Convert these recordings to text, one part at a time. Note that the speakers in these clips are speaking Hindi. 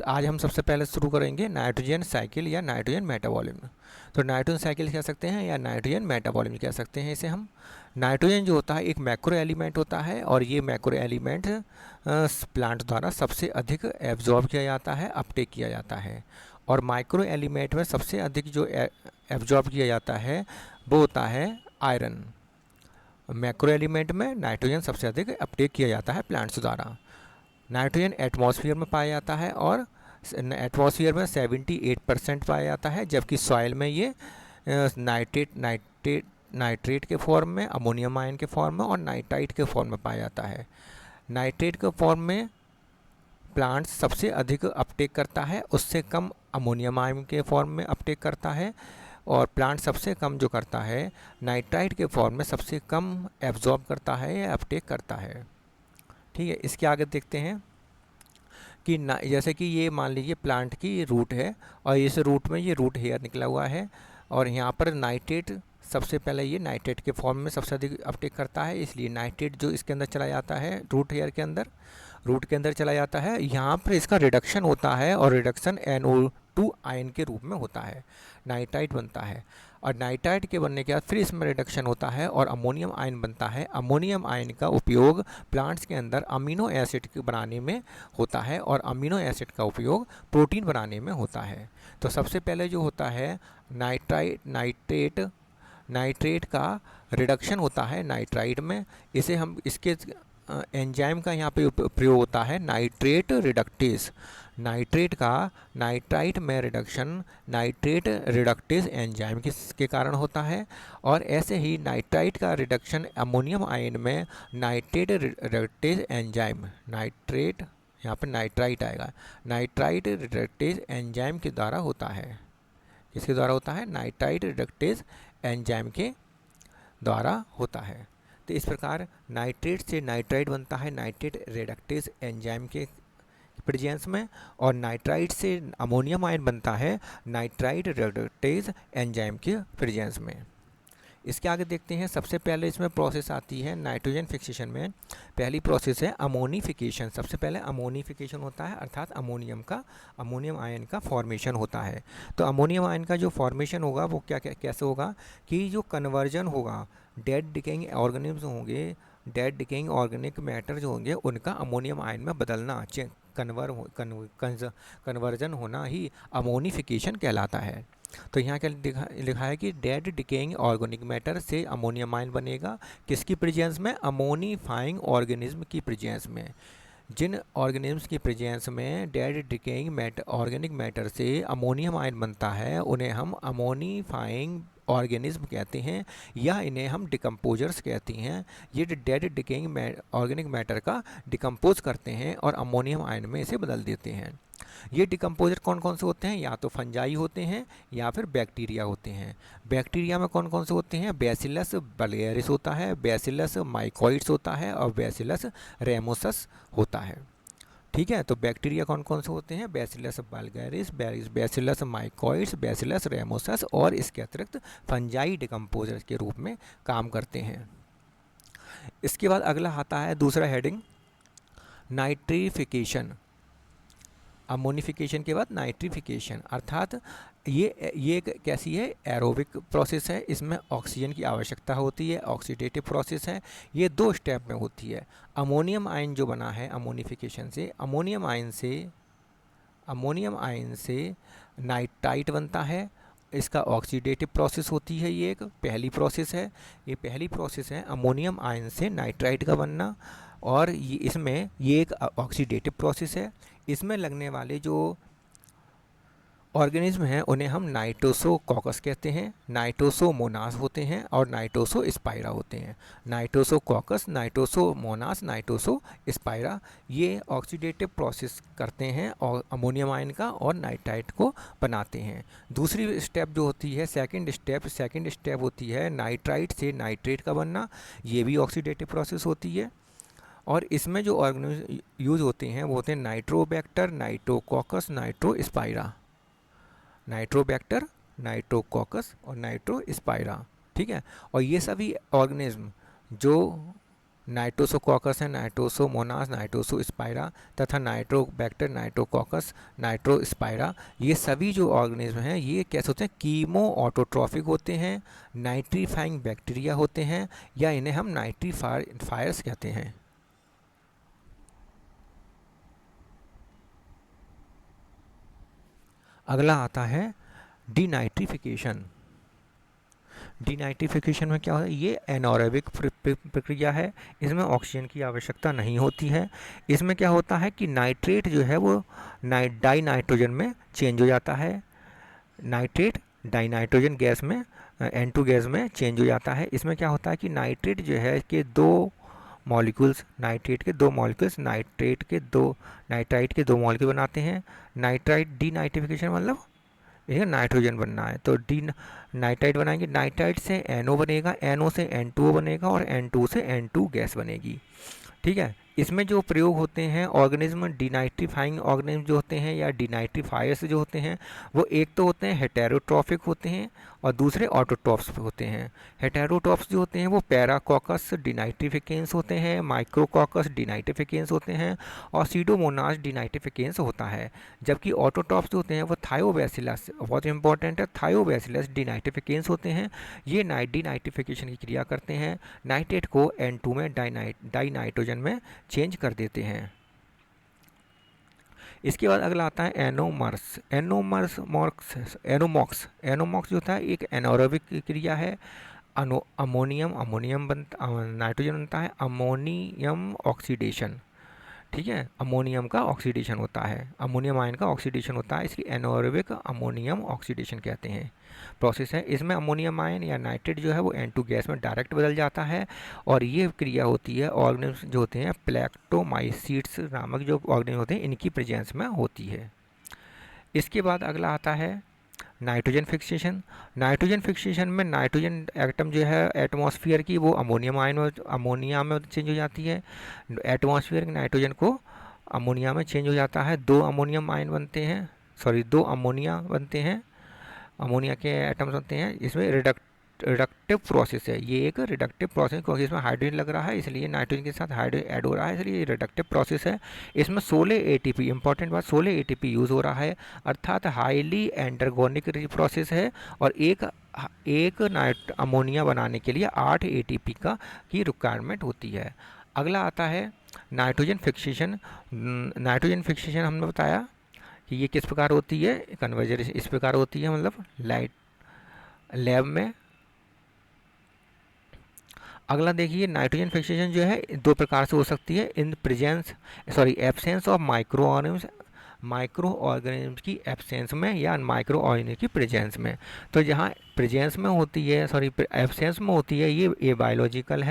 आज हम सबसे पहले शुरू करेंगे नाइट्रोजन साइकिल या नाइट्रोजन मेटाबॉलिज्म। तो नाइट्रोजन साइकिल कह सकते हैं या नाइट्रोजन मेटाबॉलिज्म कह सकते हैं इसे हम। नाइट्रोजन जो होता है एक मैक्रो एलिमेंट होता है और ये मैक्रो एलिमेंट प्लांट द्वारा सबसे अधिक एब्जॉर्ब किया जाता है, अपटेक किया जाता है। और माइक्रो एलिमेंट में सबसे अधिक जो एब्जॉर्ब किया जाता है वो होता है आयरन। मैक्रो एलिमेंट में नाइट्रोजन सबसे अधिक अपटेक किया जाता है प्लांट्स द्वारा। नाइट्रोजन एटमॉस्फेयर में पाया जाता है और एटमॉस्फेयर में 78% पाया जाता है, जबकि सॉइल में ये नाइट्रेट के फॉर्म में, अमोनियम आयन के फॉर्म में और नाइट्राइट के फॉर्म में पाया जाता है। नाइट्रेट के फॉर्म में प्लांट सबसे अधिक अपटेक करता है, उससे कम अमोनियम आयन के फॉर्म में अपटेक करता है, और प्लांट सबसे कम जो करता है नाइट्राइट के फॉर्म में सबसे कम एब्जॉर्ब करता है या अपटेक करता है। ठीक है, इसके आगे देखते हैं कि जैसे कि ये मान लीजिए प्लांट की रूट है और इस रूट में ये रूट हेयर निकला हुआ है और यहाँ पर नाइट्रेट सबसे पहले ये नाइट्रेट के फॉर्म में सबसे अधिक अपटेक करता है, इसलिए नाइट्रेट जो इसके अंदर चला जाता है रूट हेयर के अंदर, रूट के अंदर चला जाता है। यहाँ पर इसका रिडक्शन होता है और रिडक्शन NO2 आयन के रूप में होता है, नाइट्राइट बनता है। और नाइट्राइट के बनने के बाद फिर इसमें रिडक्शन होता है और अमोनियम आयन बनता है। अमोनियम आयन का उपयोग प्लांट्स के अंदर अमीनो एसिड बनाने में होता है और अमीनो एसिड का उपयोग प्रोटीन बनाने में होता है। तो सबसे पहले जो होता है नाइट्रेट का रिडक्शन होता है नाइट्राइट में। इसे हम इसके एंजाइम का यहाँ पे प्रयोग होता है नाइट्रेट रिडक्टेज। नाइट्रेट का नाइट्राइट में रिडक्शन नाइट्रेट रिडक्टेज एंजाइम के कारण होता है, और ऐसे ही नाइट्राइट का रिडक्शन अमोनियम आयन में नाइट्रेट रिडक्टेज एंजाइम, नाइट्रेट यहाँ पर नाइट्राइट आएगा, नाइट्राइट रिडक्टेज एंजाइम के द्वारा होता है। किसके द्वारा होता है? नाइट्राइट रिडक्टेज एंजाइम के द्वारा होता है। तो इस प्रकार नाइट्रेट से नाइट्राइट बनता है नाइट्रेट रिडक्टेज एंजाइम के प्रेजेंस में, और नाइट्राइट से अमोनियम आयन बनता है नाइट्राइट रिडक्टेज एंजाइम के प्रेजेंस में। इसके आगे देखते हैं, सबसे पहले इसमें प्रोसेस आती है नाइट्रोजन फिक्सेशन में। पहली प्रोसेस है अमोनिफिकेशन। सबसे पहले अमोनिफिकेशन होता है, अर्थात अमोनियम आयन का फॉर्मेशन होता है। तो अमोनियम आयन का जो फॉर्मेशन होगा वो कैसे होगा कि जो कन्वर्जन होगा, डेड डिकेइंग ऑर्गेनिज्म होंगे, डेड डिकेइंग ऑर्गेनिक मैटर जो होंगे उनका अमोनियम आयन में बदलना, कन्वर्जन होना ही अमोनिफिकेशन कहलाता है। तो यहाँ क्या लिखा है कि डेड डिकेइंग ऑर्गेनिक मैटर से अमोनियम आयन बनेगा, किसकी प्रेजेंस में? अमोनिफाइंग ऑर्गेनिज्म की प्रेजेंस में। जिन ऑर्गेनिज्म्स की प्रेजेंस में डेड डिकेइंग ऑर्गेनिक मैटर से अमोनियम आयन बनता है उन्हें हम अमोनिफाइंग ऑर्गेनिज्म कहते हैं, या इन्हें हम डिकम्पोजर्स कहते हैं। ये डेड डिकेइंग ऑर्गेनिक मैटर का डिकम्पोज करते हैं और अमोनियम आयन में इसे बदल देते हैं। ये डिकम्पोजर कौन कौन से होते हैं? या तो फंजाई होते हैं या फिर बैक्टीरिया होते हैं। बैक्टीरिया में कौन कौन से होते हैं? बैसिलस बल्गेरिस होता है, बैसिलस माइकोइड्स होता है और बैसिलस रेमोसस होता है। ठीक है, तो बैक्टीरिया कौन कौन से होते हैं? बैसिलस बल्गेरिस, बैसिलस माइकोइड्स, बैसिलस रेमोसस, और इसके अतिरिक्त फंजाई डिकम्पोजर के रूप में काम करते हैं। इसके बाद अगला आता है दूसरा हेडिंग, नाइट्रिफिकेशन। अमोनिफिकेशन के बाद नाइट्रिफिकेशन, अर्थात ये एक कैसी है? एरोबिक प्रोसेस है। इसमें ऑक्सीजन की आवश्यकता होती है, ऑक्सीडेटिव प्रोसेस है। ये 2 स्टेप में होती है। अमोनियम आयन जो बना है अमोनिफिकेशन से, अमोनियम आयन से नाइट्राइट बनता है। इसका ऑक्सीडेटिव प्रोसेस होती है, ये एक पहली प्रोसेस है। ये पहली प्रोसेस है अमोनियम आयन से नाइट्राइट का बनना, और ये एक ऑक्सीडेटिव प्रोसेस है। इसमें लगने वाले जो ऑर्गेनिज्म हैं उन्हें हम नाइट्रोसोकॉकस कहते हैं, नाइट्रोसोमोनास होते हैं और नाइट्रोसोस्पाइरा होते हैं। नाइट्रोसोकॉकस, नाइट्रोसोमोनास, नाइट्रोसोस्पाइरा ये ऑक्सीडेटिव प्रोसेस करते हैं और अमोनियम आयन का और नाइट्राइट को बनाते हैं। दूसरी स्टेप जो होती है सेकंड स्टेप होती है नाइट्राइट से नाइट्रेट का बनना। ये भी ऑक्सीडेटिव प्रोसेस होती है, और इसमें जो ऑर्गेनिज्म यूज होते हैं वो होते हैं नाइट्रोबैक्टर, नाइट्रोकॉकस, नाइट्रोस्पाइरा। नाइट्रोबैक्टर, नाइट्रोकॉकस और नाइट्रोस्पाइरा। ठीक है, और ये सभी ऑर्गेनिज्म जो नाइट्रोसोकॉकस है, नाइट्रोसोमोनास, नाइट्रोसोस्पाइरा तथा नाइट्रोबैक्टर, नाइट्रोकॉकस, नाइट्रोस्पाइरा। ये सभी जो ऑर्गेनिज्म हैं ये कैसे होते हैं, कीमो ऑटोट्रॉफिक होते हैं, नाइट्रीफाइंग बैक्टीरिया होते हैं, या इन्हें हम नाइट्रीफायर्स कहते हैं। अगला आता है डीनाइट्रिफिकेशन। डीनाइट्रिफिकेशन में क्या होता है, ये एनारोबिक प्रक्रिया है, इसमें ऑक्सीजन की आवश्यकता नहीं होती है। इसमें क्या होता है कि नाइट्रेट जो है वो डाई नाइट्रोजन में चेंज हो जाता है, नाइट्रेट डाई नाइट्रोजन गैस में N2 गैस में चेंज हो जाता है। इसमें क्या होता है कि नाइट्रेट जो है कि दो मॉलिक्यूल्स, नाइट्रेट के दो मॉलिक्यूल्स नाइट्राइट के दो मॉलिक्यूल बनाते हैं। नाइट्राइट डीनाइट्रिफिकेशन मतलब ठीक है, नाइट्रोजन बनना है तो डी नाइट्राइट बनाएंगे, नाइट्राइट से NO बनेगा, NO से N2O बनेगा और N2 से N2 गैस बनेगी। ठीक है, इसमें जो प्रयोग होते हैं ऑर्गेनिज्म, डीनाइट्रीफाइंग ऑर्गेनिज्म जो होते हैं या डीनाइट्रीफायर्स जो होते हैं, वो एक तो होते हैं हेटेरोट्रॉफिक होते हैं और दूसरे ऑटोट्रॉफ्स होते हैं। हेटेरोट्रॉफ्स जो होते हैं वो पैराकॉकस डिनाइट्रिफिकेंस होते हैं, माइक्रोकॉकस डिनाइट्रिफिकेंस होते हैं और सीडोमोनास डिनाइट्रिफिकेंस होता है। जबकि ऑटोट्रॉफ्स जो होते हैं वो थायोबैसिलस, बहुत इंपॉर्टेंट है, थायोबैसिलस डिनाइट्रिफिकेंस होते हैं। ये डीनाइट्रिफिकेशन की क्रिया करते हैं, नाइट्रेट को N2 में डाई नाइट्रोजन में चेंज कर देते हैं। इसके बाद अगला आता है एनोमर्स। एनोमॉक्स जो होता है एक एनारोबिक क्रिया है। अमोनियम बनता, नाइट्रोजन बनता है, अमोनियम ऑक्सीडेशन। ठीक है, अमोनियम का ऑक्सीडेशन होता है, अमोनियम आयन का ऑक्सीडेशन होता है, इसकी एनारोबिक अमोनियम ऑक्सीडेशन कहते हैं प्रोसेस है। इसमें अमोनियम आयन या नाइट्रेट जो है वो N2 गैस में डायरेक्ट बदल जाता है और ये क्रिया होती है ऑर्गेनिज्म जो होते हैं प्लैक्टोमाइसीट्स नामक जो ऑर्गेनिज्म होते हैं इनकी प्रेजेंस में होती है। इसके बाद अगला आता है नाइट्रोजन फिक्सेशन। नाइट्रोजन फिक्सेशन में नाइट्रोजन एटम जो है एटमॉस्फेयर की वो अमोनिया में चेंज हो जाती है। एटमॉस्फेयर के नाइट्रोजन को अमोनिया में चेंज हो जाता है, दो अमोनियम आयन बनते हैं, दो अमोनिया बनते हैं, अमोनिया के एटम्स होते हैं। इसमें रिडक्टिव प्रोसेस है, ये एक रिडक्टिव प्रोसेस, क्योंकि इसमें हाइड्रोजन लग रहा है इसलिए नाइट्रोजन के साथ हाइड्रोजन ऐड हो रहा है, इसलिए ये रिडक्टिव प्रोसेस है। इसमें 16 ATP, इंपॉर्टेंट बात, 16 ATP यूज़ हो रहा है, अर्थात हाईली एंडरगोनिक प्रोसेस है और एक अमोनिया बनाने के लिए 8 ATP की रिक्वायरमेंट होती है। अगला आता है नाइट्रोजन फिक्सेशन। नाइट्रोजन फिक्सेशन हमने बताया कि ये किस प्रकार होती है, कन्वर्जन इस प्रकार होती है, मतलब लाइट लैब में। अगला देखिए नाइट्रोजन फिक्सेशन जो है दो प्रकार से हो सकती है, in absence of micro organism की एब्सेंस में या माइक्रो ऑर्गेनिज्म की प्रेजेंस में। तो जहाँ प्रेजेंस में होती है, एब्सेंस में होती है, ये बायोलॉजिकल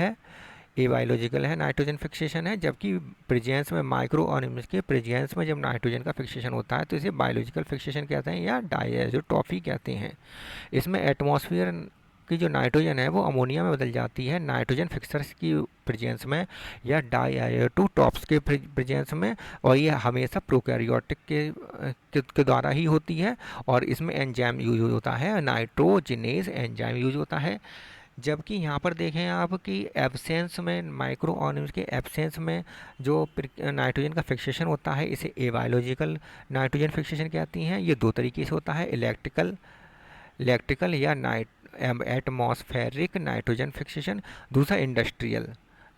है, नाइट्रोजन फिक्सेशन है। जबकि प्रेजेंस में माइक्रो ऑर्गेनिज्म के प्रेजेंस में जब नाइट्रोजन का फिक्सेशन होता है तो इसे बायोलॉजिकल फिक्सेशन कहते हैं या डायज़ोट्रॉफी कहते हैं। इसमें एटमॉस्फेयर की जो नाइट्रोजन है वो अमोनिया में बदल जाती है नाइट्रोजन फिक्सर्स की प्रेजेंस में या डायज़ोट्रॉफ्स के प्रेजेंस में, और ये हमेशा प्रोकैरियोटिक के द्वारा ही होती है और इसमें एंजाइम यूज होता है, नाइट्रोजिनेज एंजाइम यूज होता है। जबकि यहाँ पर देखें आप कि एब्सेंस में, माइक्रो ऑर्गेनिज्म के एब्सेंस में जो नाइट्रोजन का फिक्सेशन होता है इसे एबायोलॉजिकल नाइट्रोजन फिक्सेशन कहती हैं। ये दो तरीके से होता है, इलेक्ट्रिकल या एटमॉस्फेरिक नाइट्रोजन फिक्सेशन, दूसरा इंडस्ट्रियल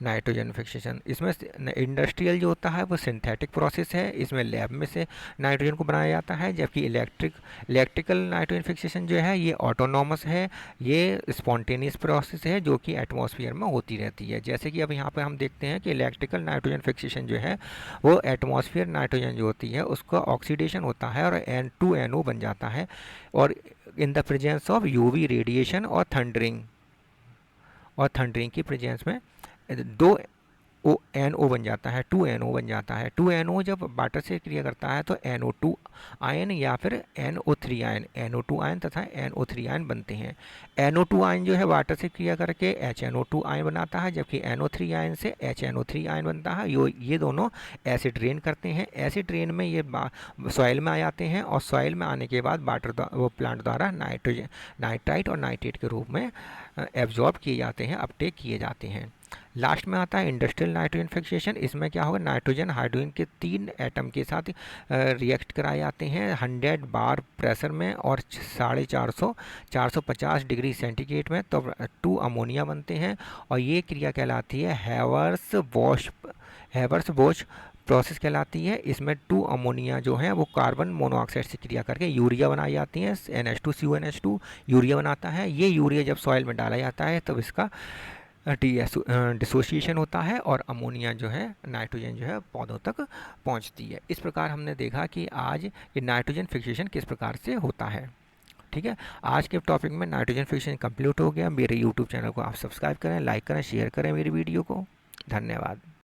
नाइट्रोजन फिक्सेशन। इसमें इंडस्ट्रियल जो होता है वो सिंथेटिक प्रोसेस है, इसमें लैब में से नाइट्रोजन को बनाया जाता है। जबकि इलेक्ट्रिकल नाइट्रोजन फिक्सेशन जो है ये ऑटोनॉमस है, ये स्पॉन्टेनियस प्रोसेस है जो कि एटमॉस्फेयर में होती रहती है। जैसे कि अब यहाँ पर हम देखते हैं कि इलेक्ट्रिकल नाइट्रोजन फिक्सेशन जो है वो एटमॉस्फेयर नाइट्रोजन जो होती है उसका ऑक्सीडेशन होता है और N2NO बन जाता है, और in the presence of UV radiation और थंडरिंग की प्रेजेंस में दो NO बन जाता है, 2NO बन जाता है। 2NO जब वाटर से क्रिया करता है तो NO2 आयन या फिर NO3 आयन, NO2 आयन तथा NO3 आयन बनते हैं। NO2 आयन जो है वाटर से क्रिया करके HNO2 आयन बनाता है, जबकि NO3 आयन से HNO3 आयन बनता है। ये दोनों एसिड रेन करते हैं, एसिड रेन में ये सॉइल में आ जाते हैं और सॉइल में आने के बाद वो प्लांट द्वारा नाइट्राइट और नाइट्रेट के रूप में एब्जॉर्ब किए जाते हैं, अपटेक किए जाते हैं। लास्ट में आता है इंडस्ट्रियल नाइट्रोजन फिक्सेशन। इसमें क्या होगा, नाइट्रोजन हाइड्रोजन के 3 एटम के साथ रिएक्ट कराए जाते हैं 100 बार प्रेशर में और 450 डिग्री सेंटीग्रेड में, तो 2 अमोनिया बनते हैं। और ये क्रिया कहलाती है हैवर्स बोश प्रोसेस कहलाती है। इसमें 2 अमोनिया जो है वो कार्बन मोनोऑक्साइड से क्रिया करके यूरिया बनाई जाती है। NH2CONH2 यूरिया बनाता है। ये यूरिया जब सॉइल में डाला जाता है तब इसका डिसोसिएशन होता है और अमोनिया जो है, नाइट्रोजन जो है पौधों तक पहुंचती है। इस प्रकार हमने देखा कि आज ये नाइट्रोजन फिक्सेशन किस प्रकार से होता है। ठीक है, आज के टॉपिक में नाइट्रोजन फिक्सेशन कंप्लीट हो गया। मेरे यूट्यूब चैनल को आप सब्सक्राइब करें, लाइक करें, शेयर करें मेरी वीडियो को। धन्यवाद।